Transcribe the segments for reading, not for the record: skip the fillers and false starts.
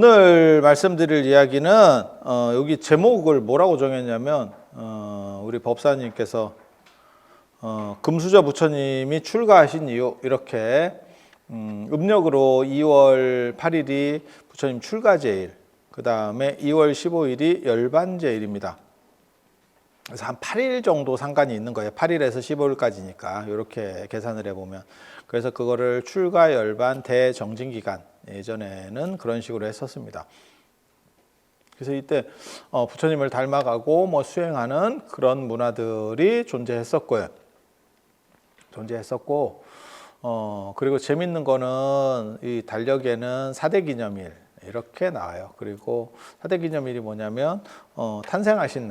오늘 말씀드릴 이야기는 여기 제목을 뭐라고 정했냐면 우리 법사님께서 금수저 부처님이 출가하신 이유 이렇게 음력으로 2월 8일이 부처님 출가제일, 그 다음에 2월 15일이 열반제일입니다. 그래서 한 8일 정도 상관이 있는 거예요. 8일에서 15일까지니까 이렇게 계산을 해보면. 그래서 그거를 출가, 열반, 대정진기간, 예전에는 그런 식으로 했었습니다. 그래서 이때 부처님을 닮아가고 뭐 수행하는 그런 문화들이 존재했었고 그리고 재밌는 거는 이 달력에는 4대 기념일 이렇게 나와요. 그리고 4대 기념일이 뭐냐면 탄생하신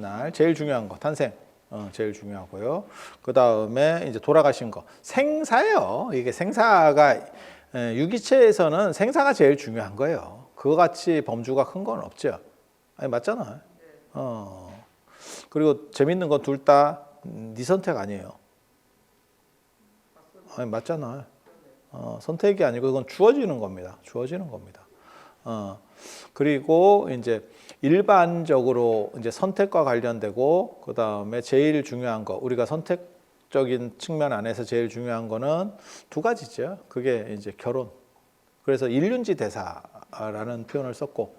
날 제일 중요한 거 탄생 제일 중요하고요. 그 다음에 이제 돌아가신 거 생사예요. 이게 생사가 유기체에서는 생사가 제일 중요한 거예요. 그거 같이 범주가 큰 건 없죠. 아니 맞잖아. 그리고 재밌는 건 둘 다 네 선택 아니에요. 아니 맞잖아. 선택이 아니고 이건 주어지는 겁니다. 그리고 이제 일반적으로 이제 선택과 관련되고 그 다음에 제일 중요한 거 우리가 선택적인 측면 안에서 제일 중요한 거는 두 가지죠. 그게 이제 결혼. 그래서 일륜지 대사라는 표현을 썼고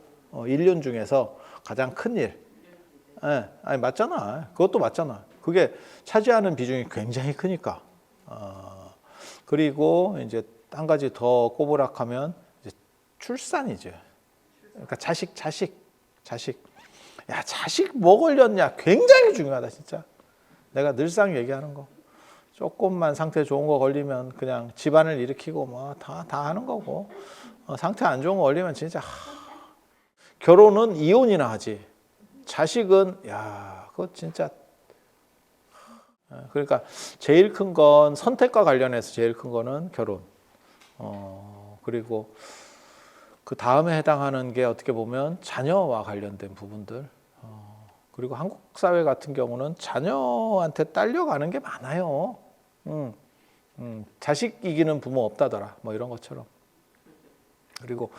일륜 중에서 가장 큰 일. 아니 맞잖아. 그것도 맞잖아. 그게 차지하는 비중이 굉장히 크니까. 그리고 이제 한 가지 더 꼬부락하면 이제 출산이죠. 그러니까 자식. 야, 자식 뭐 걸렸냐? 굉장히 중요하다, 진짜. 내가 늘상 얘기하는 거. 조금만 상태 좋은 거 걸리면 그냥 집안을 일으키고 뭐 다 하는 거고. 상태 안 좋은 거 걸리면 진짜 결혼은 이혼이나 하지. 자식은 야, 그거 진짜. 그러니까 제일 큰 건 선택과 관련해서 제일 큰 거는 결혼. 그리고 그 다음에 해당하는 게 어떻게 보면 자녀와 관련된 부분들. 그리고 한국 사회 같은 경우는 자녀한테 딸려가는 게 많아요. 자식 이기는 부모 없다더라. 뭐 이런 것처럼. 그리고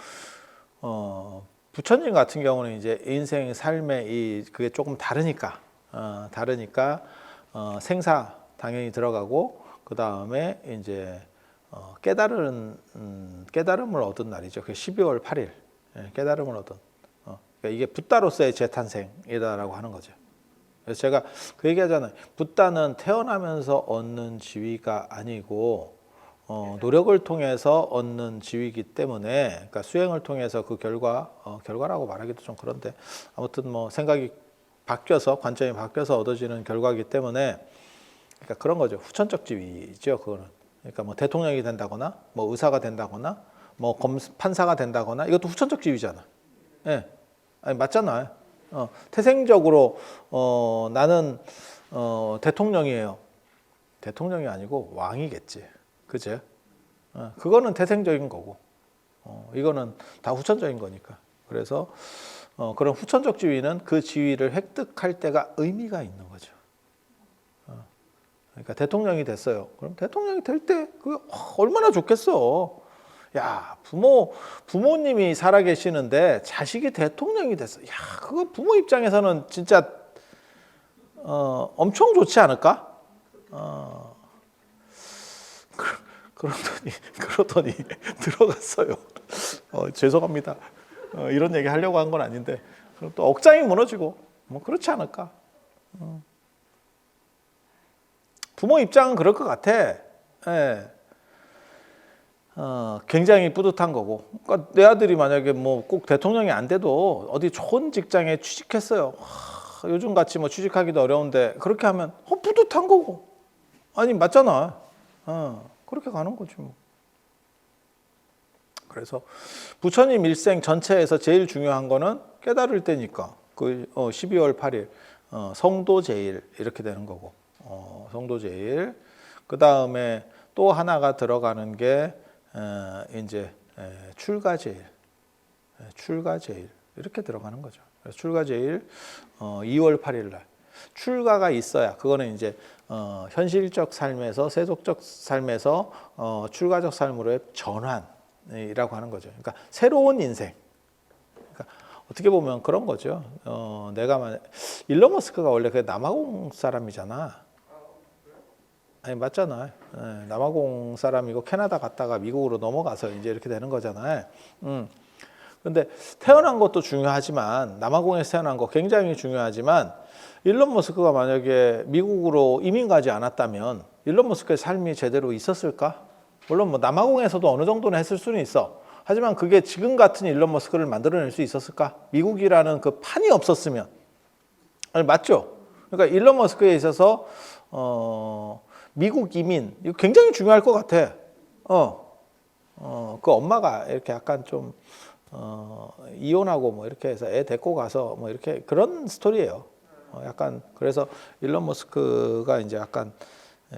부처님 같은 경우는 이제 인생 삶의 그게 조금 다르니까 생사 당연히 들어가고 그 다음에 이제 깨달음을 얻은 날이죠. 그 12월 8일 깨달음을 얻은. 그러니까 이게 붓다로서의 재탄생이다라고 하는 거죠. 그래서 제가 그 얘기하잖아요. 붓다는 태어나면서 얻는 지위가 아니고 노력을 통해서 얻는 지위이기 때문에, 그러니까 수행을 통해서 그 결과라고 말하기도 좀 그런데 아무튼 뭐 생각이 바뀌어서 관점이 바뀌어서 얻어지는 결과이기 때문에, 그러니까 그런 거죠. 후천적 지위죠. 그거는. 그러니까 뭐 대통령이 된다거나, 뭐 의사가 된다거나, 뭐 판사가 된다거나, 이것도 후천적 지위잖아. 예, 아니 맞잖아요. 태생적으로 나는 대통령이에요. 대통령이 아니고 왕이겠지. 그죠? 그거는 태생적인 거고, 이거는 다 후천적인 거니까. 그래서 그런 후천적 지위는 그 지위를 획득할 때가 의미가 있는 거죠. 그러니까 대통령이 됐어요. 그럼 대통령이 될 때 그게 얼마나 좋겠어. 야, 부모님이 살아계시는데 자식이 대통령이 됐어. 야, 그거 부모 입장에서는 진짜 엄청 좋지 않을까? 그러더니 들어갔어요. 죄송합니다. 이런 얘기 하려고 한 건 아닌데 그럼 또 억장이 무너지고 뭐 그렇지 않을까? 부모 입장은 그럴 것 같아. 예. 굉장히 뿌듯한 거고. 그러니까 내 아들이 만약에 뭐 꼭 대통령이 안 돼도 어디 좋은 직장에 취직했어요. 요즘 같이 뭐 취직하기도 어려운데 그렇게 하면 뿌듯한 거고. 아니 맞잖아. 그렇게 가는 거지 뭐. 그래서 부처님 일생 전체에서 제일 중요한 거는 깨달을 때니까 그 12월 8일 성도제일 이렇게 되는 거고. 성도제일. 그 다음에 또 하나가 들어가는 게 이제 출가제일 이렇게 들어가는 거죠. 그래서 출가제일 2월 8일 날 출가가 있어야 그거는 이제 현실적 삶에서 세속적 삶에서 출가적 삶으로의 전환 인생이라고 하는 거죠. 그러니까 새로운 인생. 그러니까 어떻게 보면 그런 거죠. 내가 일론 머스크가 원래 그 남아공 사람이잖아. 아니 맞잖아. 남아공 사람이고 캐나다 갔다가 미국으로 넘어가서 이제 이렇게 되는 거잖아요. 근데 태어난 것도 중요하지만 남아공에서 태어난 거 굉장히 중요하지만 일론 머스크가 만약에 미국으로 이민 가지 않았다면 일론 머스크의 삶이 제대로 있었을까? 물론 뭐 남아공에서도 어느 정도는 했을 수는 있어. 하지만 그게 지금 같은 일론 머스크를 만들어낼 수 있었을까? 미국이라는 그 판이 없었으면. 아니 맞죠? 그러니까 일론 머스크에 있어서 미국 이민 이거 굉장히 중요할 것 같아. 그 엄마가 이렇게 약간 좀 이혼하고 뭐 이렇게 해서 애 데리고 가서 뭐 이렇게 그런 스토리예요. 약간 그래서 일론 머스크가 이제 약간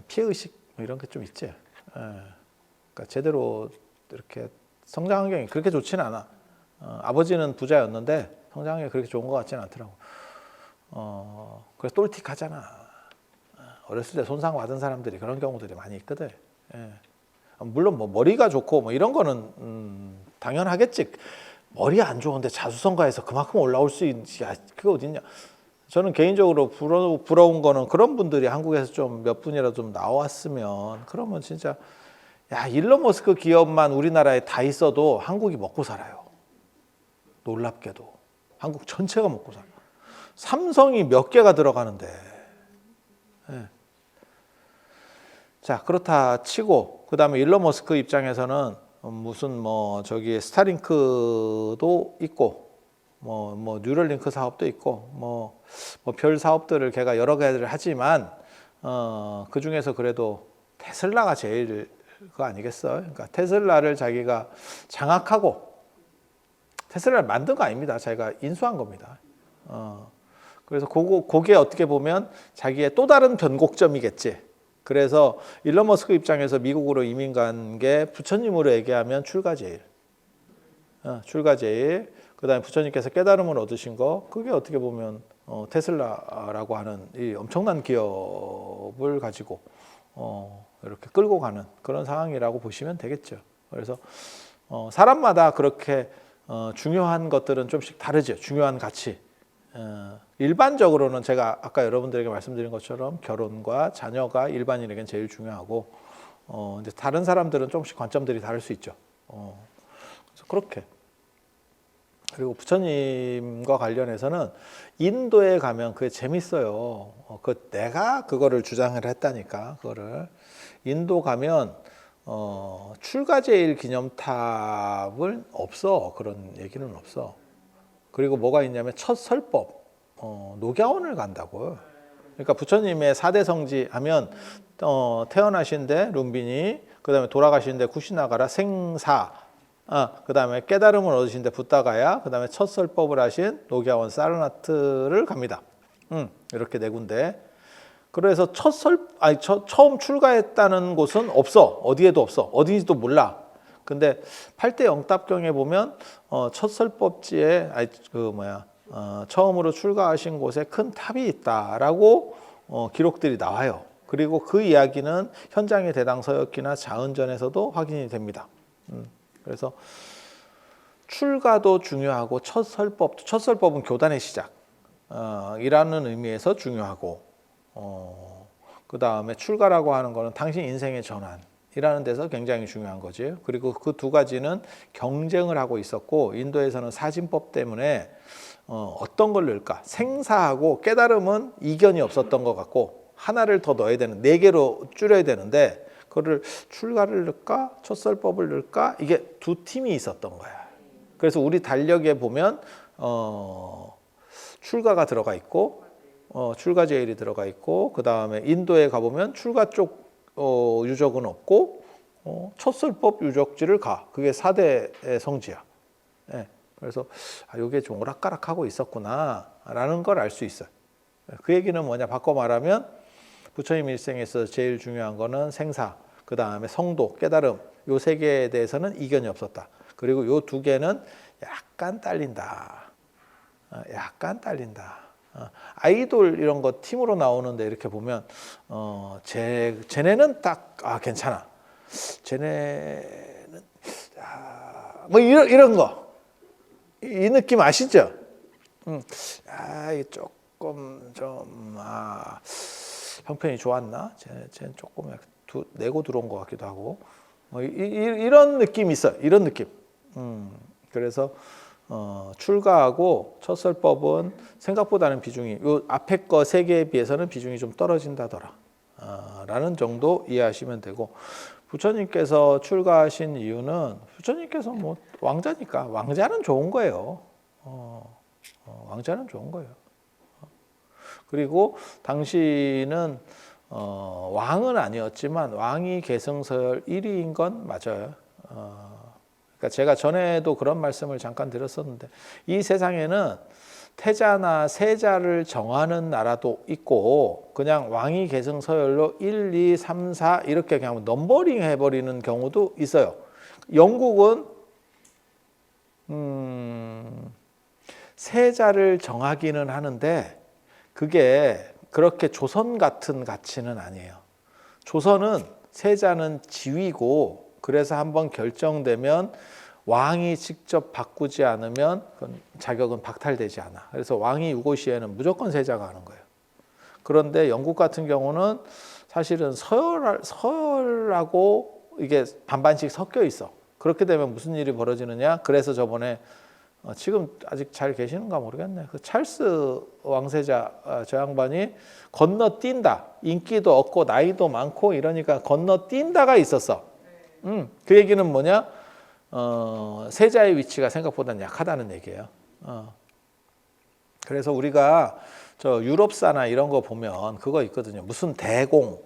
피해 의식 뭐 이런 게 좀 있지. 그러니까 제대로 이렇게 성장 환경이 그렇게 좋지는 않아. 아버지는 부자였는데 성장 환경이 그렇게 좋은 것 같지는 않더라고. 그래서 똘틱하잖아. 어렸을 때 손상 받은 사람들이 그런 경우들이 많이 있거든. 물론 뭐 머리가 좋고 뭐 이런 거는 당연하겠지. 머리 안 좋은데 자수성가해서 그만큼 올라올 수 있지. 그게 어딨냐. 저는 개인적으로 부러운 거는 그런 분들이 한국에서 좀 몇 분이라도 좀 나왔으면 그러면 진짜 야 일론 머스크 기업만 우리나라에 다 있어도 한국이 먹고 살아요. 놀랍게도 한국 전체가 먹고 살아. 삼성이 몇 개가 들어가는데. 자 그렇다 치고 그 다음에 일론 머스크 입장에서는 무슨 뭐 저기 스타링크도 있고 뭐 뉴럴링크 사업도 있고 뭐 별 사업들을 걔가 여러 개를 하지만 그 중에서 그래도 테슬라가 제일 그거 아니겠어요? 그러니까 테슬라를 자기가 장악하고 테슬라를 만든 거 아닙니다. 자기가 인수한 겁니다. 그래서 그게 어떻게 보면 자기의 또 다른 변곡점이겠지. 그래서 일론 머스크 입장에서 미국으로 이민 간 게 부처님으로 얘기하면 출가제일. 출가제일. 그다음에 부처님께서 깨달음을 얻으신 거 그게 어떻게 보면 테슬라라고 하는 이 엄청난 기업을 가지고 이렇게 끌고 가는 그런 상황이라고 보시면 되겠죠. 그래서 사람마다 그렇게 중요한 것들은 좀씩 다르죠. 중요한 가치. 일반적으로는 제가 아까 여러분들에게 말씀드린 것처럼 결혼과 자녀가 일반인에겐 제일 중요하고 이제 다른 사람들은 조금씩 관점들이 다를 수 있죠. 그래서 그렇게. 그리고 부처님과 관련해서는 인도에 가면 그게 재밌어요. 내가 그거를 주장을 했다니까. 그거를 인도 가면 출가제일 기념탑은 없어. 그런 얘기는 없어. 그리고 뭐가 있냐면 첫 설법 녹야원을 간다고요. 그러니까 부처님의 4대 성지 하면 태어나신데 룸비니, 그다음에 돌아가신데 쿠시나가라, 생사, 그다음에 깨달음을 얻으신데 붓다가야, 그다음에 첫 설법을 하신 녹야원 사르나트를 갑니다. 이렇게 네 군데. 그래서 처음 출가했다는 곳은 없어. 어디에도 없어. 어디인지도 몰라. 근데 8대 영답경에 보면 첫 설법지에 처음으로 출가하신 곳에 큰 탑이 있다라고 기록들이 나와요. 그리고 그 이야기는 현장의 대당 서역기나 자은전에서도 확인이 됩니다. 그래서 출가도 중요하고 첫 설법은 교단의 시작 이라는 의미에서 중요하고 그 다음에 출가라고 하는 거는 당신 인생의 전환이라는 데서 굉장히 중요한 거지. 그리고 그 두 가지는 경쟁을 하고 있었고 인도에서는 사진법 때문에 어떤 걸 넣을까? 생사하고 깨달음은 이견이 없었던 것 같고 하나를 더 넣어야 되는 4개로 줄여야 되는데 그거를 출가를 넣을까? 첫설법을 넣을까? 이게 두 팀이 있었던 거야. 그래서 우리 달력에 보면 출가가 들어가 있고 출가제일이 들어가 있고 그 다음에 인도에 가보면 출가 쪽 유적은 없고 첫설법 유적지를 가. 그게 4대 성지야. 예. 그래서 이게 좀 오락가락하고 있었구나 라는 걸 알 수 있어요. 그 얘기는 뭐냐 바꿔 말하면 부처님 일생에서 제일 중요한 거는 생사, 그 다음에 성도, 깨달음 요 3개에 대해서는 이견이 없었다. 그리고 요 2개는 약간 딸린다. 약간 딸린다. 아이돌 이런 거 팀으로 나오는데 이렇게 보면 쟤네는 딱 괜찮아. 쟤네는 뭐 이런 거. 이 느낌 아시죠? 이 조금 좀 형편이 좋았나? 쟤는 조금 내고 들어온 것 같기도 하고 뭐 이런 느낌이 있어. 이런 느낌. 그래서 출가하고 첫설법은 생각보다는 비중이 요 앞에 거 세 개에 비해서는 비중이 좀 떨어진다더라. 라는 정도 이해하시면 되고 부처님께서 출가하신 이유는 부처님께서 뭐 왕자니까 왕자는 좋은 거예요. 왕자는 좋은 거예요. 그리고 당시는 왕은 아니었지만 왕이 계승서열 1위인 건 맞아요. 그러니까 제가 전에도 그런 말씀을 잠깐 드렸었는데 이 세상에는 태자나 세자를 정하는 나라도 있고 그냥 왕위 계승 서열로 1, 2, 3, 4 이렇게 그냥 넘버링 해버리는 경우도 있어요. 영국은 세자를 정하기는 하는데 그게 그렇게 조선 같은 가치는 아니에요. 조선은 세자는 지위고 그래서 한번 결정되면 왕이 직접 바꾸지 않으면 그건 자격은 박탈되지 않아. 그래서 왕이 유고시에는 무조건 세자가 하는 거예요. 그런데 영국 같은 경우는 사실은 서열하고 이게 반반씩 섞여 있어. 그렇게 되면 무슨 일이 벌어지느냐? 그래서 저번에 지금 아직 잘 계시는가 모르겠네. 그 찰스 왕세자 저 양반이 건너뛴다. 인기도 없고 나이도 많고 이러니까 건너뛴다가 있었어. 그 얘기는 뭐냐? 세자의 위치가 생각보다는 약하다는 얘기예요. 그래서 우리가 저 유럽사나 이런 거 보면 그거 있거든요. 무슨 대공.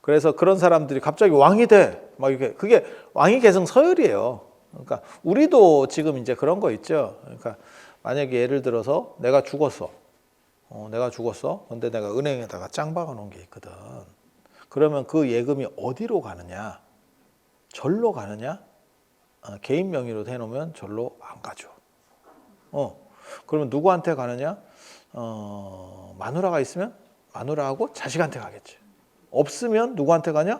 그래서 그런 사람들이 갑자기 왕이 돼. 막 이렇게 그게 왕위 계승 서열이에요. 그러니까 우리도 지금 이제 그런 거 있죠. 그러니까 만약에 예를 들어서 내가 죽었어. 내가 죽었어. 근데 내가 은행에다가 짱 박아 놓은 게 있거든. 그러면 그 예금이 어디로 가느냐? 절로 가느냐? 개인 명의로 해놓으면 절로 안 가죠. 그러면 누구한테 가느냐? 마누라가 있으면 마누라하고 자식한테 가겠지. 없으면 누구한테 가냐?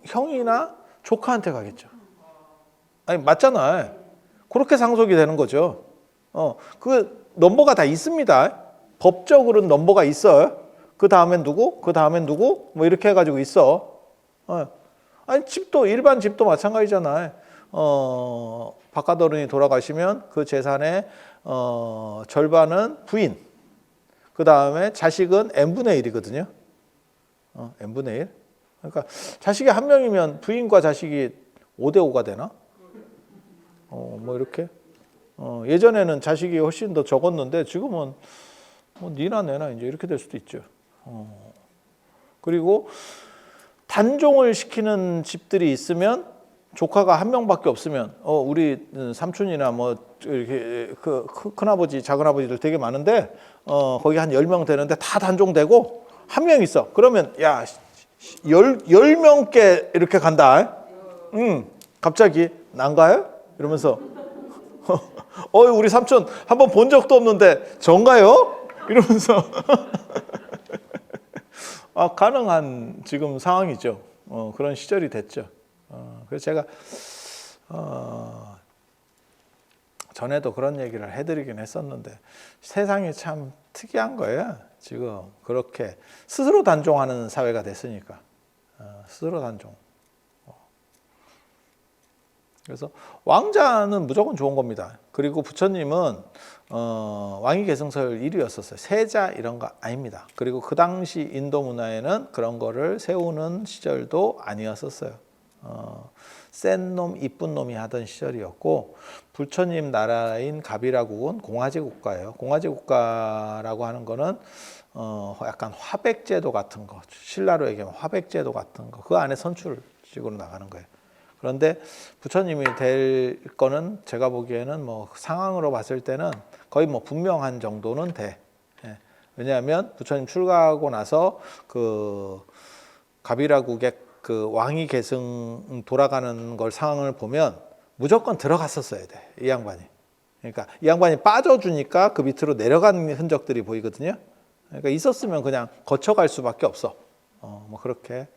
형이나 조카한테 가겠죠. 아니 맞잖아. 그렇게 상속이 되는 거죠. 그 넘버가 다 있습니다. 법적으로는 넘버가 있어요. 그 다음엔 누구? 그 다음엔 누구? 뭐 이렇게 해가지고 있어. 아니 집도 일반 집도 마찬가지잖아요. 박가더른이 돌아가시면 그 재산의 절반은 부인. 그 다음에 자식은 n분의 1이거든요. n분의 1. 그러니까 자식이 한 명이면 부인과 자식이 5대 5가 되나? 뭐 이렇게. 예전에는 자식이 훨씬 더 적었는데 지금은 뭐 니나 내나 이제 이렇게 될 수도 있죠. 그리고 단종을 시키는 집들이 있으면 조카가 한 명밖에 없으면 우리 삼촌이나 뭐 이렇게 그 큰아버지 작은아버지들 되게 많은데 거기 한 10명 되는데 다 단종되고 한 명 있어. 그러면 야 10명께 이렇게 간다. 갑자기 난가요? 이러면서 우리 삼촌 한번 본 적도 없는데 전가요? 이러면서 가능한 지금 상황이죠. 그런 시절이 됐죠. 그래서 제가 전에도 그런 얘기를 해드리긴 했었는데 세상이 참 특이한 거예요. 지금 그렇게 스스로 단종하는 사회가 됐으니까 스스로 단종. 그래서 왕자는 무조건 좋은 겁니다. 그리고 부처님은 왕위 계승서열 1위였었어요. 세자 이런 거 아닙니다. 그리고 그 당시 인도 문화에는 그런 거를 세우는 시절도 아니었었어요. 센 놈, 이쁜 놈이 하던 시절이었고 부처님 나라인 가비라국은 공화제 국가예요. 공화제 국가라고 하는 거는 약간 화백제도 같은 거, 신라로 얘기하면 화백제도 같은 거, 그 안에 선출직으로 나가는 거예요. 그런데 부처님이 될 거는 제가 보기에는 뭐 상황으로 봤을 때는 거의 뭐 분명한 정도는 돼. 왜냐하면 부처님 출가하고 나서 그 가비라국의 그 왕위 계승 돌아가는 걸 상황을 보면 무조건 들어갔었어야 돼. 이 양반이. 그러니까 이 양반이 빠져주니까 그 밑으로 내려간 흔적들이 보이거든요. 그러니까 있었으면 그냥 거쳐갈 수밖에 없어. 뭐 그렇게.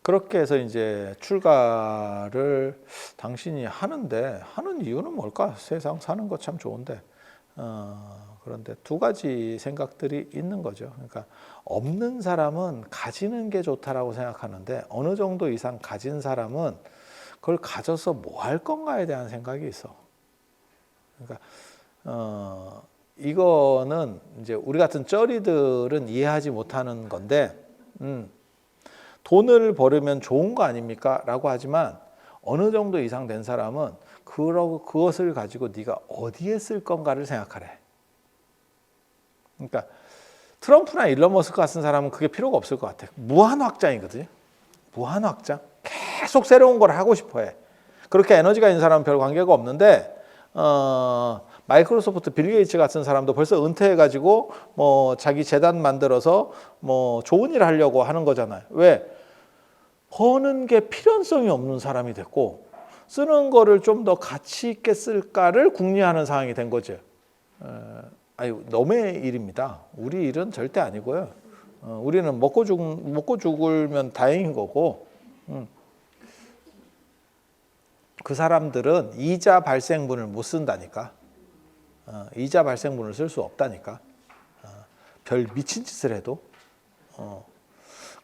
그렇게 해서 이제 출가를 당신이 하는데 하는 이유는 뭘까? 세상 사는 거 참 좋은데 그런데 두 가지 생각들이 있는 거죠. 그러니까 없는 사람은 가지는 게 좋다라고 생각하는데 어느 정도 이상 가진 사람은 그걸 가져서 뭐 할 건가에 대한 생각이 있어. 그러니까 이거는 이제 우리 같은 쩌리들은 이해하지 못하는 건데 돈을 벌으면 좋은 거 아닙니까? 라고 하지만 어느 정도 이상 된 사람은 그것을 가지고 네가 어디에 쓸 건가를 생각하래. 그러니까 트럼프나 일론 머스크 같은 사람은 그게 필요가 없을 것 같아. 무한 확장이거든요. 무한 확장. 계속 새로운 걸 하고 싶어 해. 그렇게 에너지가 있는 사람은 별 관계가 없는데 마이크로소프트 빌 게이츠 같은 사람도 벌써 은퇴해가지고 뭐 자기 재단 만들어서 뭐 좋은 일 하려고 하는 거잖아요. 왜? 버는 게 필연성이 없는 사람이 됐고 쓰는 거를 좀 더 가치 있게 쓸까를 궁리하는 상황이 된 거죠. 아유, 남의 일입니다. 우리 일은 절대 아니고요. 우리는 먹고 죽으면 다행인 거고 그 사람들은 이자 발생분을 못 쓴다니까. 이자 발생분을 쓸 수 없다니까. 별 미친 짓을 해도.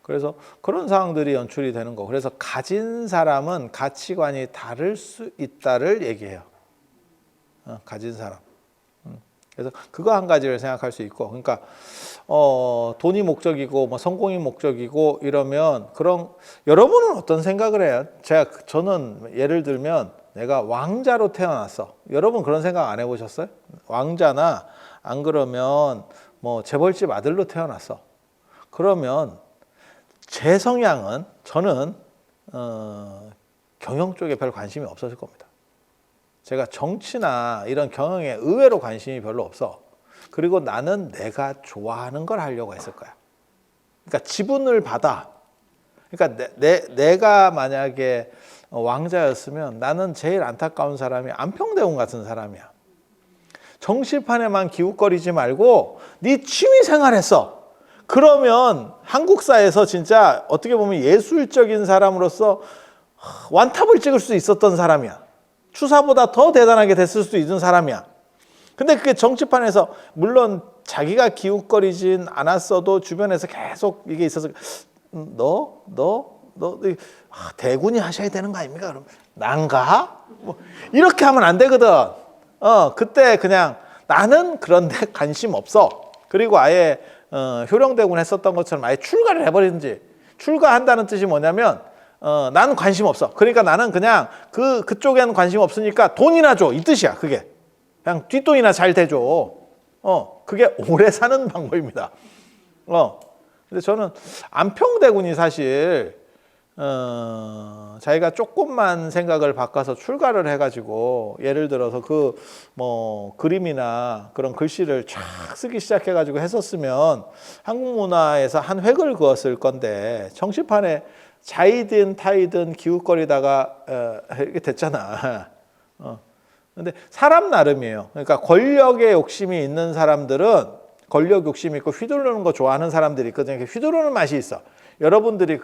그래서 그런 상황들이 연출이 되는 거. 그래서 가진 사람은 가치관이 다를 수 있다를 얘기해요. 가진 사람. 그래서 그거 한 가지를 생각할 수 있고, 그러니까 돈이 목적이고 뭐 성공이 목적이고 이러면 그런 여러분은 어떤 생각을 해요? 저는 예를 들면 내가 왕자로 태어났어. 여러분 그런 생각 안 해보셨어요? 왕자나 안 그러면 뭐 재벌집 아들로 태어났어. 그러면 제 성향은 저는 경영 쪽에 별 관심이 없었을 겁니다. 제가 정치나 이런 경영에 의외로 관심이 별로 없어. 그리고 나는 내가 좋아하는 걸 하려고 했을 거야. 그러니까 지분을 받아. 그러니까 내가 만약에 왕자였으면 나는 제일 안타까운 사람이 안평대원 같은 사람이야. 정치판에만 기웃거리지 말고 네 취미 생활했어. 그러면 한국사에서 진짜 어떻게 보면 예술적인 사람으로서 완탑을 찍을 수 있었던 사람이야. 추사보다 더 대단하게 됐을 수도 있는 사람이야. 근데 그게 정치판에서 물론 자기가 기웃거리진 않았어도 주변에서 계속 이게 있어서 너 대군이 하셔야 되는 거 아닙니까? 그럼 난가? 뭐 이렇게 하면 안 되거든. 그때 그냥 나는 그런데 관심 없어. 그리고 아예 효령대군 했었던 것처럼 아예 출가를 해버리든지. 출가한다는 뜻이 뭐냐면 나는 관심 없어. 그러니까 나는 그냥 그쪽에는 관심 없으니까 돈이나 줘. 이 뜻이야. 그게 그냥 뒷돈이나 잘 대줘. 그게 오래 사는 방법입니다. 근데 저는 안평대군이 사실 자기가 조금만 생각을 바꿔서 출가를 해가지고 예를 들어서 그 뭐 그림이나 그런 글씨를 쫙 쓰기 시작해가지고 했었으면 한국 문화에서 한 획을 그었을 건데 정치판에 자이든 타이든 기웃거리다가 이렇게 됐잖아. 근데 사람 나름이에요. 그러니까 권력의 욕심이 있는 사람들은 권력 욕심이 있고 휘두르는 거 좋아하는 사람들이 있거든요. 휘두르는 맛이 있어. 여러분들이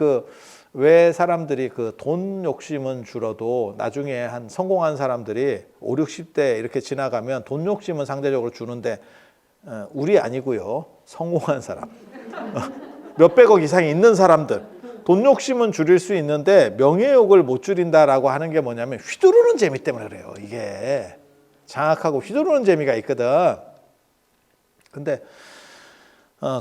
왜 사람들이 돈 욕심은 줄어도 나중에 한 성공한 사람들이 5, 60대 이렇게 지나가면 돈 욕심은 상대적으로 주는데 우리 아니고요. 성공한 사람. 몇백억 이상이 있는 사람들. 돈 욕심은 줄일 수 있는데 명예욕을 못 줄인다라고 하는 게 뭐냐면 휘두르는 재미 때문에 그래요. 이게 장악하고 휘두르는 재미가 있거든. 근데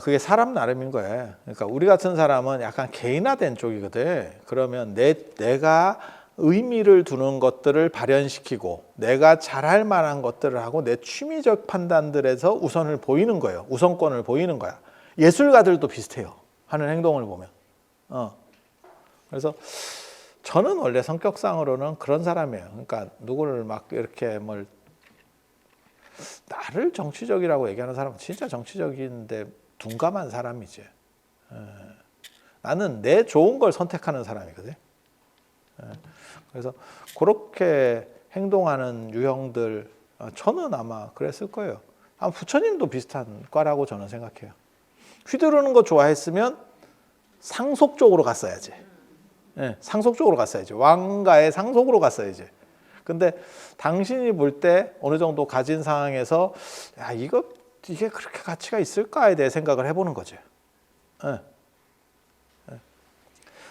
그게 사람 나름인 거예요. 그러니까 우리 같은 사람은 약간 개인화된 쪽이거든. 그러면 내가 의미를 두는 것들을 발현시키고 내가 잘할 만한 것들을 하고 내 취미적 판단들에서 우선을 보이는 거예요. 우선권을 보이는 거야. 예술가들도 비슷해요. 하는 행동을 보면. 그래서 저는 원래 성격상으로는 그런 사람이에요. 그러니까 누구를 막 이렇게 나를 정치적이라고 얘기하는 사람은 진짜 정치적인데 둔감한 사람이지. 나는 내 좋은 걸 선택하는 사람이거든. 그래서 그렇게 행동하는 유형들 저는 아마 그랬을 거예요. 아마 부처님도 비슷한 과라고 저는 생각해요. 휘두르는 거 좋아했으면 상속 쪽으로 갔어야지. 예, 상속적으로 갔어야지. 왕가의 상속으로 갔어야지. 근데 당신이 볼 때 어느 정도 가진 상황에서 야, 이게 그렇게 가치가 있을까에 대해 생각을 해보는 거죠. 예.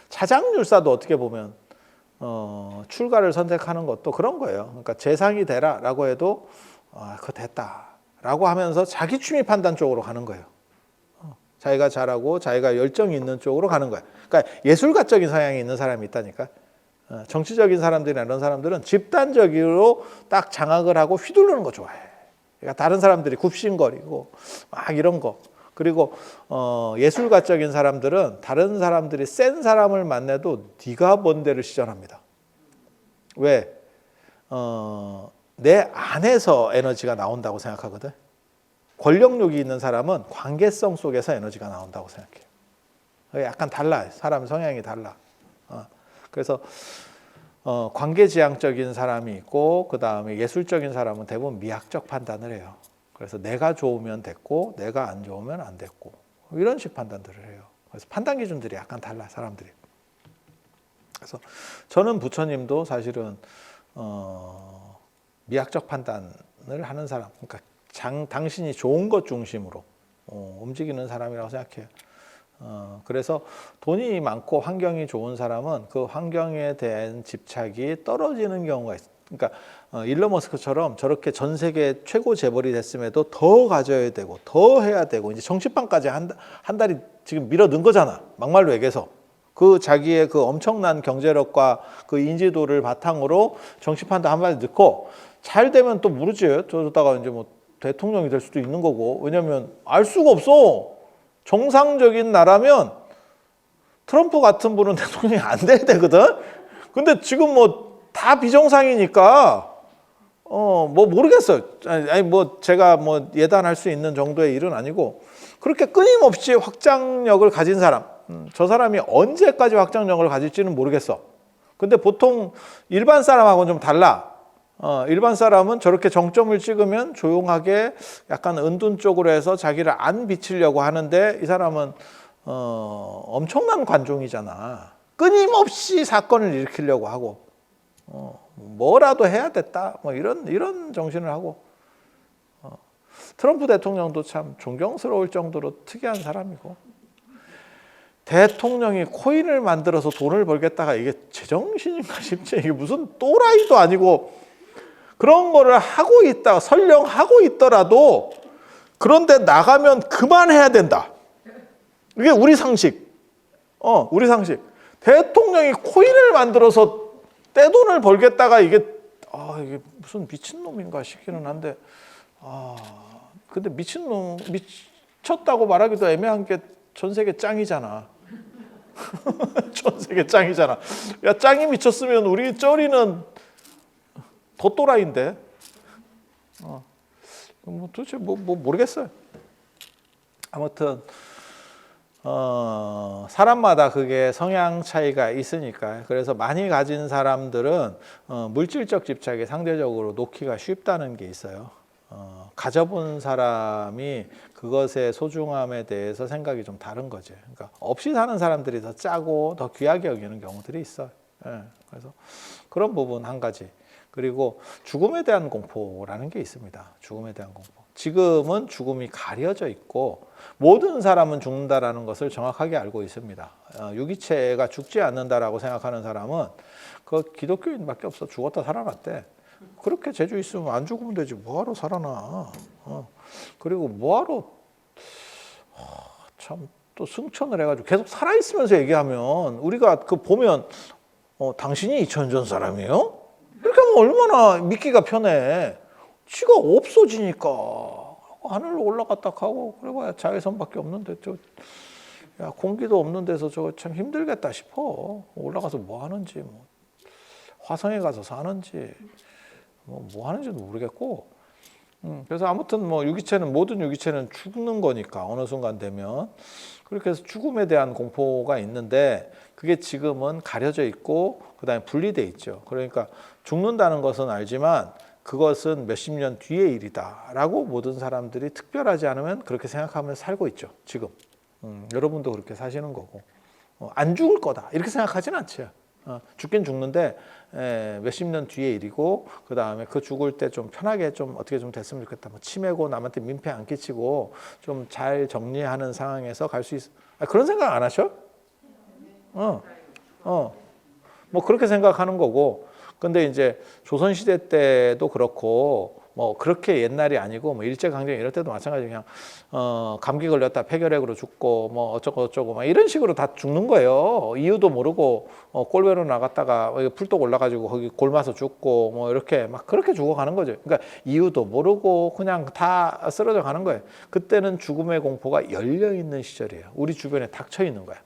차장률사도 어떻게 보면 출가를 선택하는 것도 그런 거예요. 그러니까 재상이 되라라고 해도 그거 됐다라고 하면서 자기 취미 판단 쪽으로 가는 거예요. 자기가 잘하고 자기가 열정이 있는 쪽으로 가는 거야. 그러니까 예술가적인 성향이 있는 사람이 있다니까. 정치적인 사람들이나 이런 사람들은 집단적으로 딱 장악을 하고 휘두르는 거 좋아해. 그러니까 다른 사람들이 굽신거리고 막 이런 거. 그리고 예술가적인 사람들은 다른 사람들이 센 사람을 만나도 네가 뭔데를 시전합니다. 왜? 내 안에서 에너지가 나온다고 생각하거든. 권력욕이 있는 사람은 관계성 속에서 에너지가 나온다고 생각해요. 약간 달라. 사람 성향이 달라. 그래서 관계지향적인 사람이 있고 그 다음에 예술적인 사람은 대부분 미학적 판단을 해요. 그래서 내가 좋으면 됐고 내가 안 좋으면 안 됐고 이런 식 판단들을 해요. 그래서 판단 기준들이 약간 달라 사람들이. 그래서 저는 부처님도 사실은 미학적 판단을 하는 사람, 그러니까 당신이 좋은 것 중심으로 움직이는 사람이라고 생각해요. 그래서 돈이 많고 환경이 좋은 사람은 그 환경에 대한 집착이 떨어지는 경우가 있어요. 그러니까 일론 머스크처럼 저렇게 전 세계 최고 재벌이 됐음에도 더 가져야 되고 더 해야 되고 이제 정치판까지 한 달이 지금 밀어 넣은 거잖아. 막말로 얘기해서. 그 자기의 그 엄청난 경제력과 그 인지도를 바탕으로 정치판도 한 발 넣고 잘 되면 또 모르지. 저러다가 이제 뭐 대통령이 될 수도 있는 거고. 왜냐면 알 수가 없어. 정상적인 나라면 트럼프 같은 분은 대통령이 안 돼야 되거든. 근데 지금 뭐 다 비정상이니까 뭐 모르겠어요. 아니 뭐 제가 뭐 예단할 수 있는 정도의 일은 아니고 그렇게 끊임없이 확장력을 가진 사람, 저 사람이 언제까지 확장력을 가질지는 모르겠어. 근데 보통 일반 사람하고는 좀 달라. 일반 사람은 저렇게 정점을 찍으면 조용하게 약간 은둔 쪽으로 해서 자기를 안 비치려고 하는데 이 사람은 엄청난 관종이잖아. 끊임없이 사건을 일으키려고 하고 뭐라도 해야 됐다. 뭐 이런 정신을 하고 트럼프 대통령도 참 존경스러울 정도로 특이한 사람이고 대통령이 코인을 만들어서 돈을 벌겠다가 이게 제정신인가 싶지. 이게 무슨 또라이도 아니고 그런 거를 하고 있다가 설령 하고 있더라도 그런데 나가면 그만해야 된다. 이게 우리 상식. 우리 상식. 대통령이 코인을 만들어서 떼돈을 벌겠다가 이게 무슨 미친놈인가 싶기는 한데 근데 미쳤다고 말하기도 애매한 게 전 세계 짱이잖아. 전 세계 짱이잖아. 야, 짱이 미쳤으면 우리 쩌리는 더 또라이인데. 뭐 도대체 뭐 모르겠어요. 아무튼 사람마다 그게 성향 차이가 있으니까. 그래서 많이 가진 사람들은 물질적 집착이 상대적으로 놓기가 쉽다는 게 있어요. 가져본 사람이 그것의 소중함에 대해서 생각이 좀 다른 거죠. 그러니까 없이 사는 사람들이 더 짜고 더 귀하게 여기는 경우들이 있어요. 그래서 그런 부분 한 가지. 그리고 죽음에 대한 공포라는 게 있습니다. 죽음에 대한 공포. 지금은 죽음이 가려져 있고 모든 사람은 죽는다라는 것을 정확하게 알고 있습니다. 유기체가 죽지 않는다라고 생각하는 사람은 그 기독교인밖에 없어. 죽었다 살아났대. 그렇게 재주 있으면 안 죽으면 되지. 뭐하러 살아나. 그리고 뭐하러 참 또 승천을 해가지고 계속 살아있으면서 얘기하면 우리가 그 보면 당신이 2000년 전 사람이에요? 이렇게 하면 얼마나 믿기가 편해. 지가 없어지니까 하늘로 올라갔다 가고 그래봐야 자외선밖에 없는데 야 공기도 없는 데서 저거 참 힘들겠다 싶어. 올라가서 뭐 하는지 뭐 화성에 가서 사는지 뭐 하는지도 모르겠고. 그래서 아무튼 뭐 모든 유기체는 죽는 거니까 어느 순간 되면 그렇게 해서 죽음에 대한 공포가 있는데 그게 지금은 가려져 있고 그다음에 분리돼 있죠. 그러니까 죽는다는 것은 알지만 그것은 몇십 년 뒤의 일이다라고 모든 사람들이 특별하지 않으면 그렇게 생각하며 살고 있죠. 지금 여러분도 그렇게 사시는 거고 안 죽을 거다 이렇게 생각하지는 않죠. 죽긴 죽는데 몇십 년 뒤의 일이고 그 다음에 그 죽을 때 좀 편하게 좀 어떻게 좀 됐으면 좋겠다. 뭐 치매고 남한테 민폐 안 끼치고 좀 잘 정리하는 상황에서 갈 수 있어. 그런 생각 안 하셔? 뭐 그렇게 생각하는 거고. 근데 이제 조선시대 때도 그렇고 뭐 그렇게 옛날이 아니고 뭐 일제강점 이럴 때도 마찬가지 그냥 감기 걸렸다 폐결핵으로 죽고 뭐 어쩌고 저쩌고 막 이런 식으로 다 죽는 거예요. 이유도 모르고 꼴배로 나갔다가 풀떡 올라가지고 거기 골마서 죽고 뭐 이렇게 막 그렇게 죽어가는 거죠. 그러니까 이유도 모르고 그냥 다 쓰러져 가는 거예요. 그때는 죽음의 공포가 열려 있는 시절이에요. 우리 주변에 닥쳐 있는 거야.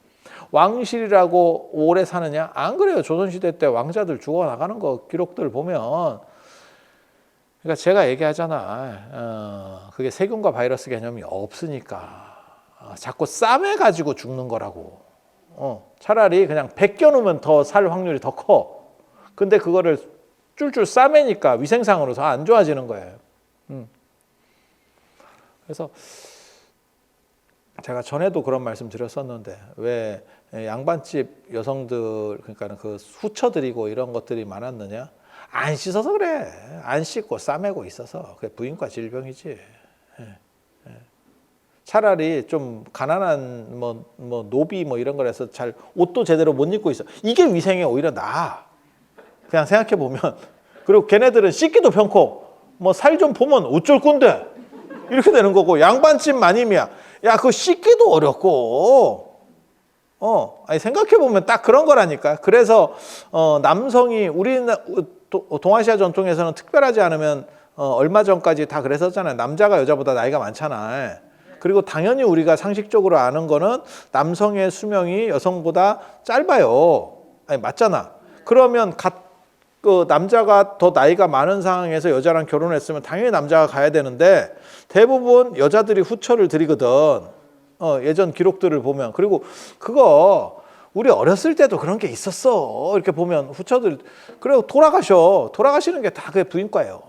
왕실이라고 오래 사느냐? 안 그래요. 조선시대 때 왕자들 죽어나가는 거 기록들 보면 그러니까 제가 얘기하잖아. 그게 세균과 바이러스 개념이 없으니까 자꾸 싸매가지고 죽는 거라고. 차라리 그냥 벗겨놓으면 더 살 확률이 더 커. 근데 그거를 쫄쫄 싸매니까 위생상으로 더 안 좋아지는 거예요. 그래서 제가 전에도 그런 말씀 드렸었는데 왜 양반집 여성들 그러니까 그 후처드리고 이런 것들이 많았느냐? 안 씻어서 그래. 안 씻고 싸매고 있어서 그게 부인과 질병이지. 차라리 좀 가난한 뭐 노비 뭐 이런 거라서 잘 옷도 제대로 못 입고 있어. 이게 위생에 오히려 나아. 그냥 생각해 보면. 그리고 걔네들은 씻기도 편코 뭐 살 좀 보면 어쩔 건데 이렇게 되는 거고 양반집 마님이야. 야, 그거 씻기도 어렵고. 아니 생각해 보면 딱 그런 거라니까. 그래서 남성이 우리는 동아시아 전통에서는 특별하지 않으면 얼마 전까지 다 그랬었잖아요. 남자가 여자보다 나이가 많잖아. 그리고 당연히 우리가 상식적으로 아는 거는 남성의 수명이 여성보다 짧아요. 아니 맞잖아. 그러면 그 남자가 더 나이가 많은 상황에서 여자랑 결혼했으면 당연히 남자가 가야 되는데 대부분 여자들이 후처를 드리거든. 예전 기록들을 보면. 그리고 그거 우리 어렸을 때도 그런 게 있었어. 이렇게 보면 후처들 그리고 돌아가시는 게 다 그게 부인과예요.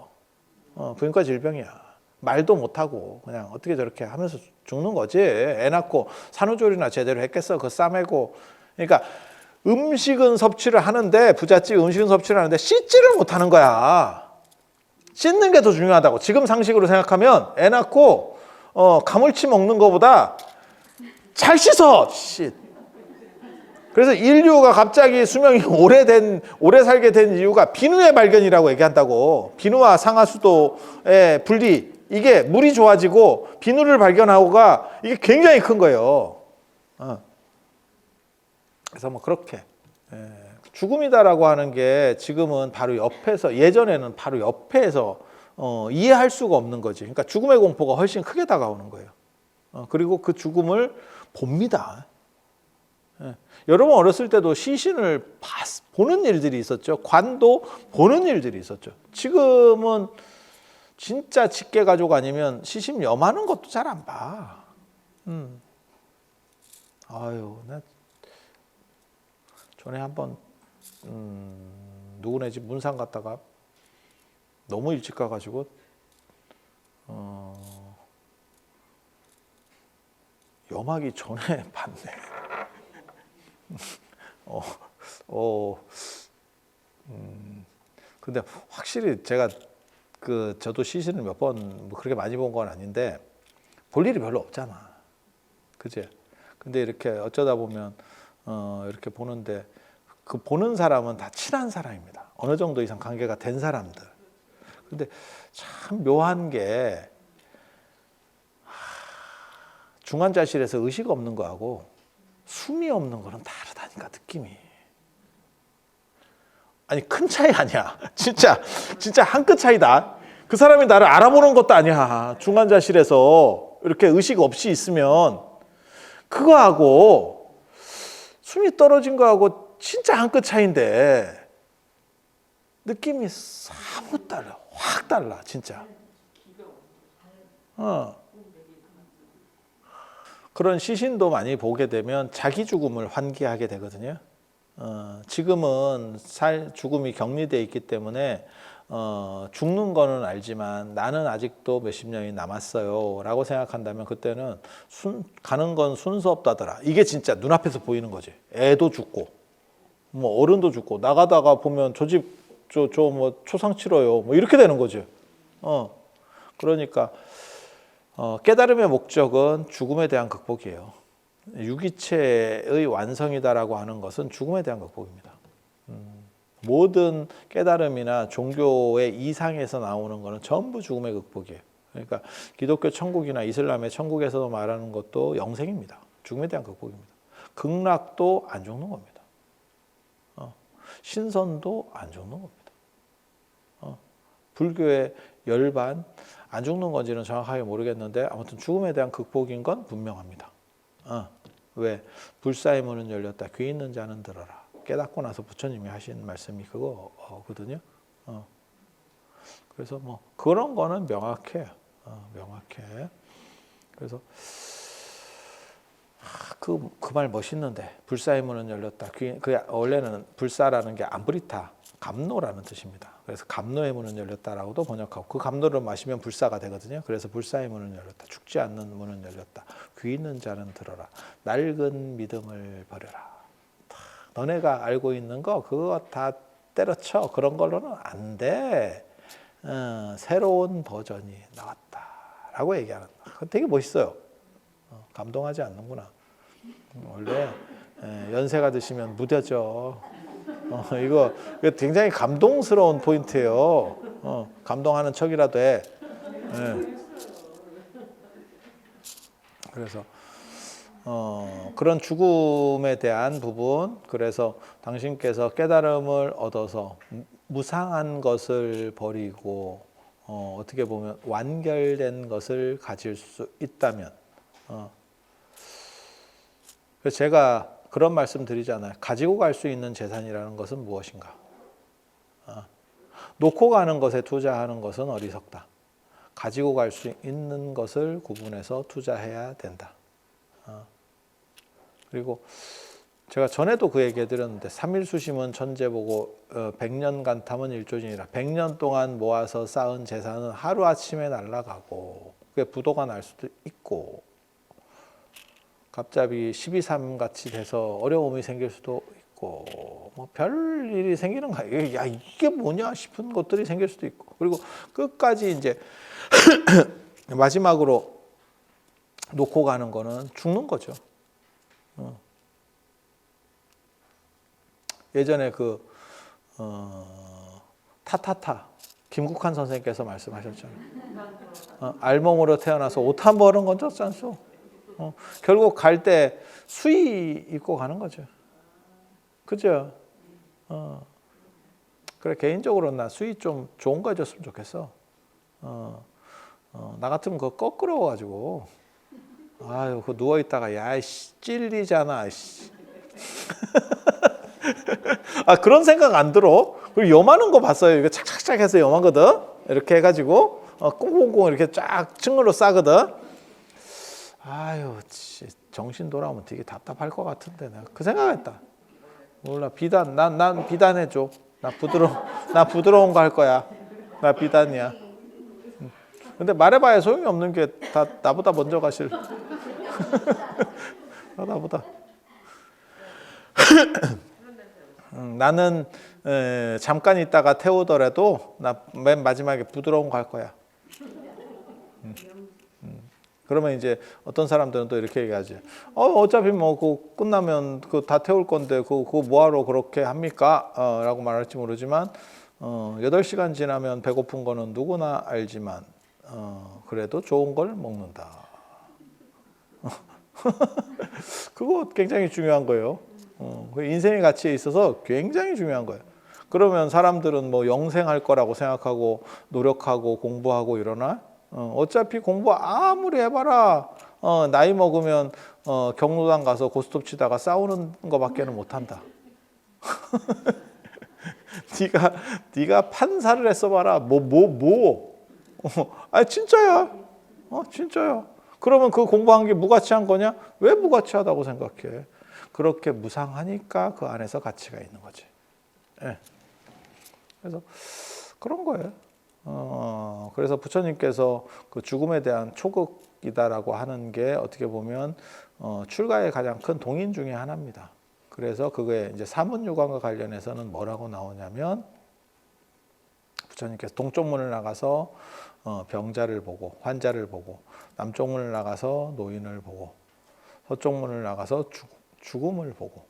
부인과 질병이야. 말도 못하고 그냥 어떻게 저렇게 하면서 죽는 거지. 애 낳고 산후조리나 제대로 했겠어. 그거 싸매고. 그러니까 음식은 섭취를 하는데 부잣집 음식은 섭취를 하는데 씻지를 못하는 거야. 씻는 게 더 중요하다고. 지금 상식으로 생각하면 애 낳고 가물치 먹는 거보다 잘 씻어. 그래서 인류가 갑자기 수명이 오래 살게 된 이유가 비누의 발견이라고 얘기한다고. 비누와 상하수도의 분리. 이게 물이 좋아지고 비누를 발견하고가 이게 굉장히 큰 거예요. 그래서 뭐 그렇게 죽음이다라고 하는 게 지금은 바로 옆에서 예전에는 바로 옆에서 이해할 수가 없는 거지. 그러니까 죽음의 공포가 훨씬 크게 다가오는 거예요. 그리고 그 죽음을 봅니다. 여러분 어렸을 때도 시신을 보는 일들이 있었죠. 관도 보는 일들이 있었죠. 지금은 진짜 직계 가족 아니면 시신 염하는 것도 잘 안 봐. 아유, 나 전에 한번 누구네 집 문상 갔다가 너무 일찍 가가지고 염하기 전에 봤네. 근데 확실히 제가 저도 시신을 몇 번 뭐 그렇게 많이 본 건 아닌데 볼 일이 별로 없잖아. 그지? 근데 이렇게 어쩌다 보면 이렇게 보는데 그 보는 사람은 다 친한 사람입니다. 어느 정도 이상 관계가 된 사람들. 근데 참 묘한 게 중환자실에서 의식 없는 거하고 숨이 없는 거는 다르다니까 느낌이. 아니 큰 차이 아니야. 진짜 한 끗 차이다. 그 사람이 나를 알아보는 것도 아니야. 중환자실에서 이렇게 의식 없이 있으면 그거하고 숨이 떨어진 거하고 진짜 한 끗 차이인데 느낌이 사뭇 달라. 확 달라 진짜. 그런 시신도 많이 보게 되면 자기 죽음을 환기하게 되거든요. 지금은 죽음이 격리되어 있기 때문에 죽는 거는 알지만 나는 아직도 몇십 년이 남았어요 라고 생각한다면 그때는 가는 건 순서 없다더라. 이게 진짜 눈앞에서 보이는 거지. 애도 죽고 뭐 어른도 죽고 나가다가 보면 저 집 저 뭐 초상 치러요. 뭐 이렇게 되는 거죠. 그러니까 깨달음의 목적은 죽음에 대한 극복이에요. 유기체의 완성이다라고 하는 것은 죽음에 대한 극복입니다. 모든 깨달음이나 종교의 이상에서 나오는 것은 전부 죽음의 극복이에요. 그러니까 기독교 천국이나 이슬람의 천국에서도 말하는 것도 영생입니다. 죽음에 대한 극복입니다. 극락도 안 죽는 겁니다. 신선도 안 죽는 겁니다. 불교의 열반 안 죽는 건지는 정확하게 모르겠는데 아무튼 죽음에 대한 극복인 건 분명합니다. 왜? 불사의 문은 열렸다. 귀 있는 자는 들어라. 깨닫고 나서 부처님이 하신 말씀이 그거거든요. 그래서 뭐 그런 거는 명확해요. 명확해. 그래서 그 말 멋있는데 불사의 문은 열렸다. 그 원래는 불사라는 게 암브리타, 감노라는 뜻입니다. 그래서 감노의 문은 열렸다라고도 번역하고 그 감노를 마시면 불사가 되거든요. 그래서 불사의 문은 열렸다. 죽지 않는 문은 열렸다. 귀 있는 자는 들어라. 낡은 믿음을 버려라. 너네가 알고 있는 거 그거 다 때려쳐. 그런 걸로는 안 돼. 새로운 버전이 나왔다라고 얘기하는 거. 되게 멋있어요. 감동하지 않는구나. 원래 연세가 드시면 무뎌져. 이거 굉장히 감동스러운 포인트예요. 감동하는 척이라도 해. 그래서 그런 죽음에 대한 부분, 그래서 당신께서 깨달음을 얻어서 무상한 것을 버리고 어떻게 보면 완결된 것을 가질 수 있다면, 그래서 제가 그런 말씀 드리잖아요. 가지고 갈 수 있는 재산이라는 것은 무엇인가? 놓고 가는 것에 투자하는 것은 어리석다. 가지고 갈 수 있는 것을 구분해서 투자해야 된다. 그리고 제가 전에도 그 얘기 해드렸는데 삼일수심은 천재보고 백년간 탐은 일조진이라. 100년 동안 모아서 쌓은 재산은 하루아침에 날아가고 그게 부도가 날 수도 있고 갑자기 12.3 같이 돼서 어려움이 생길 수도 있고 뭐 별일이 생기는 거야. 야, 이게 뭐냐 싶은 것들이 생길 수도 있고 그리고 끝까지 이제 마지막으로 놓고 가는 거는 죽는 거죠. 예전에 타타타 김국환 선생님께서 말씀하셨잖아요. 알몸으로 태어나서 옷 한 벌은 건졌지 않소. 결국 갈 때 수의 입고 가는 거죠. 그죠? 그래 개인적으로는 나 수의 좀 좋은 거 해줬으면 좋겠어. 나 같으면 그거 거꾸로워가지고 아유 그 누워 있다가 야이씨 찔리잖아. 아 그런 생각 안 들어. 그리고 요만한 거 봤어요. 이거 착착착 해서 요만거든. 이렇게 해가지고 꽁꽁꽁 이렇게 쫙 층으로 싸거든. 아유, 정신 돌아오면 되게 답답할 것 같은데 내가 그 생각했다. 몰라 비단 난 비단해줘. 나 부드러운 거 할 거야. 나 비단이야. 근데 말해봐야 소용이 없는 게 다 나보다 먼저 가실. 나보다. 나는 잠깐 있다가 태우더라도 나 맨 마지막에 부드러운 거 할 거야. 그러면 이제 어떤 사람들은 또 이렇게 얘기하지. 어차피 뭐 그 끝나면 그 다 태울 건데 그거 뭐하러 그렇게 합니까? 라고 말할지 모르지만 8시간 지나면 배고픈 거는 누구나 알지만 그래도 좋은 걸 먹는다. 그거 굉장히 중요한 거예요. 인생의 가치에 있어서 굉장히 중요한 거예요. 그러면 사람들은 뭐 영생할 거라고 생각하고 노력하고 공부하고 이러나? 어차피 공부 아무리 해봐라 나이 먹으면 경로당 가서 고스톱 치다가 싸우는 거밖에는 못한다. 네가 판사를 했어봐라. 아니 진짜야. 진짜야. 그러면 그 공부한 게 무가치한 거냐? 왜 무가치하다고 생각해? 그렇게 무상하니까 그 안에서 가치가 있는 거지. 네. 그래서 그런 거예요. 그래서 부처님께서 그 죽음에 대한 초극이다라고 하는 게 어떻게 보면 출가의 가장 큰 동인 중에 하나입니다. 그래서 그게 이제 사문유관과 관련해서는 뭐라고 나오냐면 부처님께서 동쪽 문을 나가서 병자를 보고 환자를 보고 남쪽 문을 나가서 노인을 보고 서쪽 문을 나가서 죽음을 보고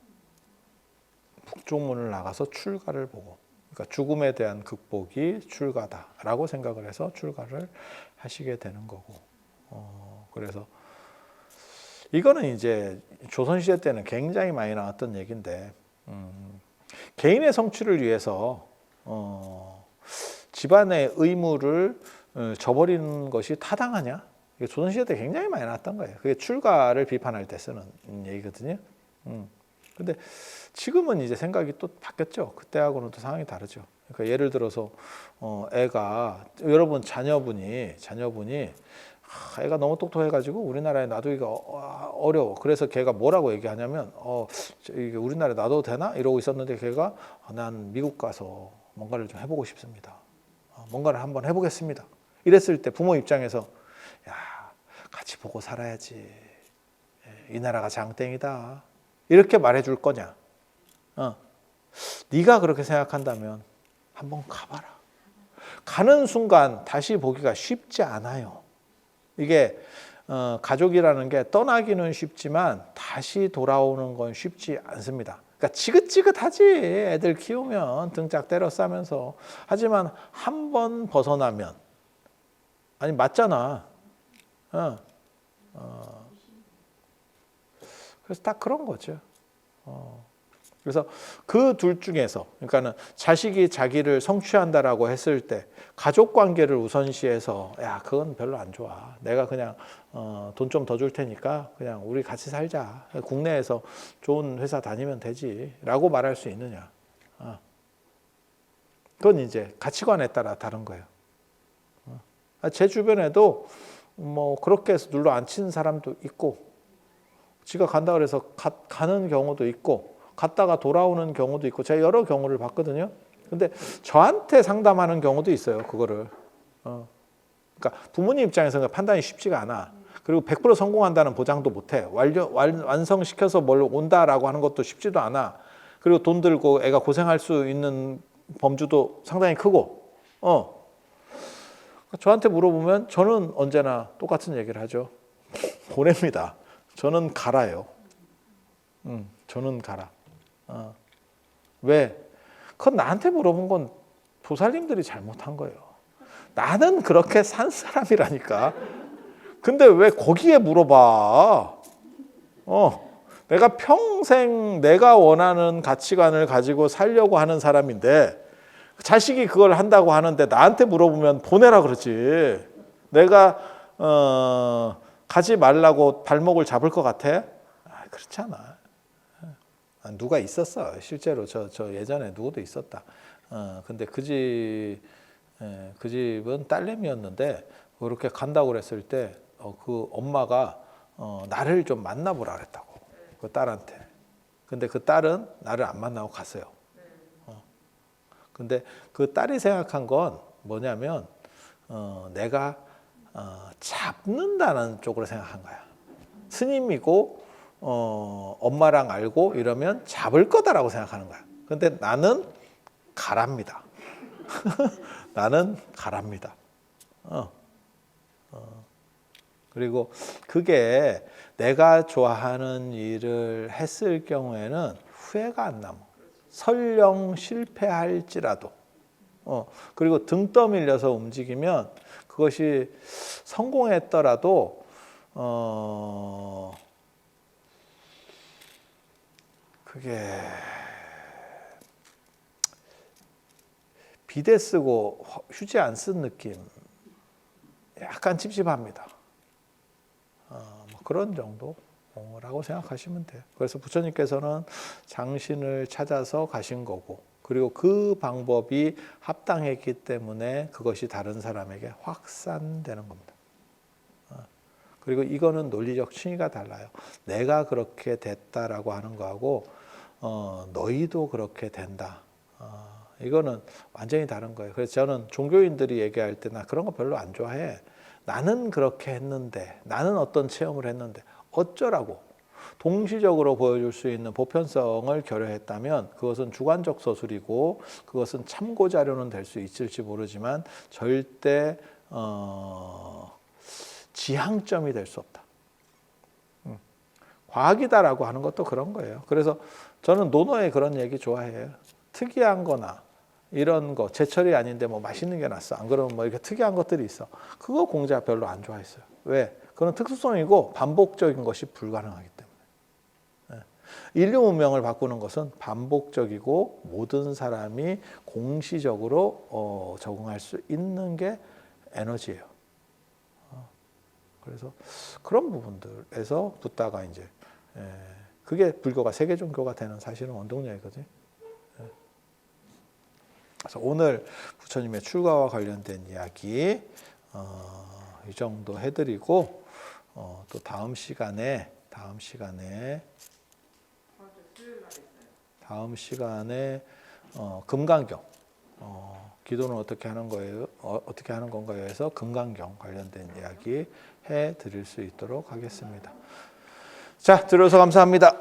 북쪽 문을 나가서 출가를 보고 그러니까 죽음에 대한 극복이 출가다라고 생각을 해서 출가를 하시게 되는 거고 그래서 이거는 이제 조선시대 때는 굉장히 많이 나왔던 얘기인데 개인의 성취를 위해서 집안의 의무를 저버리는 것이 타당하냐? 이게 조선시대 때 굉장히 많이 나왔던 거예요. 그게 출가를 비판할 때 쓰는 얘기거든요. 근데 지금은 이제 생각이 또 바뀌었죠. 그때하고는 또 상황이 다르죠. 그러니까 예를 들어서 애가 여러분 자녀분이 애가 너무 똑똑해가지고 우리나라에 놔두기가 어려워. 그래서 걔가 뭐라고 얘기하냐면 이게 우리나라에 놔둬도 되나? 이러고 있었는데 걔가 난 미국 가서 뭔가를 좀 해보고 싶습니다. 뭔가를 한번 해보겠습니다. 이랬을 때 부모 입장에서 야 같이 보고 살아야지. 이 나라가 장땡이다. 이렇게 말해줄 거냐? 네가 그렇게 생각한다면 한번 가봐라. 가는 순간 다시 보기가 쉽지 않아요. 이게 가족이라는 게 떠나기는 쉽지만 다시 돌아오는 건 쉽지 않습니다. 그러니까 지긋지긋하지. 애들 키우면 등짝 때려 싸면서. 하지만 한 번 벗어나면 아니 맞잖아. 그래서 딱 그런 거죠. 그래서 그 둘 중에서 그러니까는 자식이 자기를 성취한다라고 했을 때 가족 관계를 우선시해서 야 그건 별로 안 좋아. 내가 그냥 돈 좀 더 줄 테니까 그냥 우리 같이 살자. 국내에서 좋은 회사 다니면 되지라고 말할 수 있느냐? 그건 이제 가치관에 따라 다른 거예요. 제 주변에도 뭐 그렇게 해서 눌러 앉힌 사람도 있고 지가 간다 그래서 가는 경우도 있고 갔다가 돌아오는 경우도 있고 제가 여러 경우를 봤거든요. 근데 저한테 상담하는 경우도 있어요. 그거를. 그러니까 부모님 입장에서는 판단이 쉽지가 않아. 그리고 100% 성공한다는 보장도 못해. 완성시켜서 뭘 온다라고 하는 것도 쉽지도 않아. 그리고 돈 들고 애가 고생할 수 있는 범주도 상당히 크고. 저한테 물어보면 저는 언제나 똑같은 얘기를 하죠. 보냅니다. 저는 가라요. 저는 가라. 왜? 그건 나한테 물어본 건 보살님들이 잘못한 거예요. 나는 그렇게 산 사람이라니까. 근데 왜 거기에 물어봐? 내가 평생 내가 원하는 가치관을 가지고 살려고 하는 사람인데 자식이 그걸 한다고 하는데 나한테 물어보면 보내라 그러지. 내가 가지 말라고 발목을 잡을 것 같아? 그렇지 않아. 누가 있었어. 실제로 저 예전에 누구도 있었다. 근데 그 집은 딸내미였는데 그렇게 간다고 그랬을 때 그 엄마가 나를 좀 만나보라 그랬다고. 그 딸한테. 근데 그 딸은 나를 안 만나고 갔어요. 근데 그 딸이 생각한 건 뭐냐면 내가 잡는다는 쪽으로 생각한 거야. 스님이고 엄마랑 알고 이러면 잡을 거다라고 생각하는 거야. 근데 나는 가랍니다. 나는 가랍니다. 그리고 그게 내가 좋아하는 일을 했을 경우에는 후회가 안 남아. 설령 실패할지라도. 그리고 등 떠밀려서 움직이면 그것이 성공했더라도 그게 비대 쓰고 휴지 안 쓴 느낌 약간 찝찝합니다. 뭐 그런 정도라고 생각하시면 돼요. 그래서 부처님께서는 장신을 찾아서 가신 거고 그리고 그 방법이 합당했기 때문에 그것이 다른 사람에게 확산되는 겁니다. 그리고 이거는 논리적 층위가 달라요. 내가 그렇게 됐다라고 하는 거하고 너희도 그렇게 된다. 이거는 완전히 다른 거예요. 그래서 저는 종교인들이 얘기할 때 나 그런 거 별로 안 좋아해. 나는 그렇게 했는데 나는 어떤 체험을 했는데 어쩌라고. 동시적으로 보여줄 수 있는 보편성을 결여했다면 그것은 주관적 서술이고 그것은 참고 자료는 될 수 있을지 모르지만 절대 지향점이 될 수 없다. 과학이다라고 하는 것도 그런 거예요. 그래서 저는 노노의 그런 얘기 좋아해요. 특이한 거나 이런 거 제철이 아닌데 뭐 맛있는 게 났어. 안 그러면 뭐 이렇게 특이한 것들이 있어. 그거 공자 별로 안 좋아했어요. 왜? 그건 특수성이고 반복적인 것이 불가능하기 때문에. 인류 문명을 바꾸는 것은 반복적이고 모든 사람이 공시적으로 적응할 수 있는 게 에너지예요. 그래서 그런 부분들에서 붓다가 이제 그게 불교가 세계 종교가 되는 사실은 원동력이거든요. 그래서 오늘 부처님의 출가와 관련된 이야기 이 정도 해드리고 또 다음 시간에 금강경 기도는 어떻게 하는 거예요? 어떻게 하는 건가요? 해서 금강경 관련된 이야기 해드릴 수 있도록 하겠습니다. 자, 들어서 감사합니다.